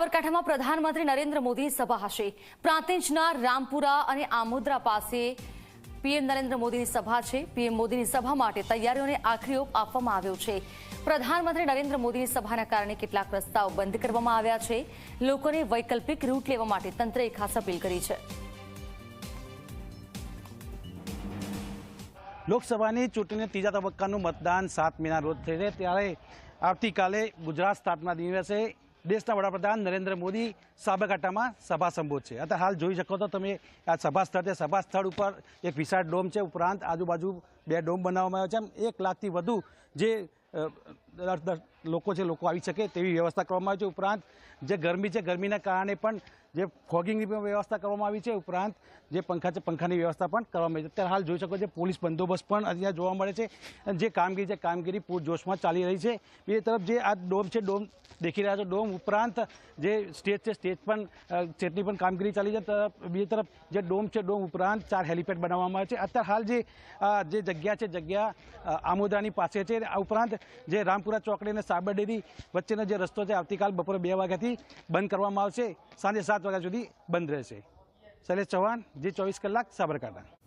સાબરકાંઠામાં પ્રધાનમંત્રી નરેન્દ્ર મોદી સભા હશે। પ્રાંતિજના રામપુરા અને આમોદરા પાસે પીએમ નરેન્દ્ર મોદીની સભા છે। પીએમ મોદીની સભા માટે તૈયારીઓને આખરી ઓપ આપવામાં આવ્યો છે। પ્રધાનમંત્રી નરેન્દ્ર મોદીની સભાના કારણે કેટલાક રસ્તાઓ બંધ કરવામાં આવ્યા છે। લોકોને વૈકલ્પિક રૂટ લેવા માટે તંત્રએ ખાસ અપીલ કરી છે। લોકસભાની ચૂંટણીના ત્રીજા તબક્કાનું મતદાન 7 મેના રોજ થશે, ત્યારે આવતીકાલે ગુજરાત સ્થાપના દિવસે દેશના વડાપ્રધાન નરેન્દ્ર મોદી સાબરકાંઠામાં સભા સંબોધશે। અત્યારે હાલ જોઈ શકો તો તમે આ સભા સ્થળ છે। સભા સ્થળ ઉપર એક વિશાળ ડોમ છે, ઉપરાંત આજુબાજુ 2 ડોમ બનાવવામાં આવ્યા છે। 1 લાખથી વધુ જે લોકો છે લોકો આવી શકે તેવી વ્યવસ્થા કરવામાં આવી છે। ઉપરાંત જે ગરમી છે, ગરમીના કારણે પણ જે ફોગિંગની પણ વ્યવસ્થા કરવામાં આવી છે। ઉપરાંત જે પંખા છે, પંખાની વ્યવસ્થા પણ કરવામાં આવી છે। અત્યારે હાલ જોઈ શકો છો પોલીસ બંદોબસ્ત પણ અહીંયા જોવા મળે છે। જે કામગીરી છે, કામગીરી પૂરજોશમાં ચાલી રહી છે। બીજી તરફ જે આ ડોમ છે, ડોમ દેખી રહ્યા છો, ડોમ ઉપરાંત જે સ્ટેજ છે, સ્ટેજની પણ કામગીરી ચાલી છે। બીજી તરફ જે ડોમ છે, ડોમ ઉપરાંત 4 હેલિપેડ બનાવવામાં આવે છે। અત્યારે હાલ જે જગ્યા છે, જગ્યા આમોદરાની પાસે છે। આ ઉપરાંત જે રામપુરા ચોકડી અને સાબર ડેરી વચ્ચેનો જે રસ્તો છે, આવતીકાલ બપોરે 2 વાગ્યાથી બંધ કરવામાં આવશે, સાંજે 7 વાગ્યા સુધી બંધ રહેશે। શૈલેષ ચૌહાણ, G24 કલાક, સાબરકાંઠા।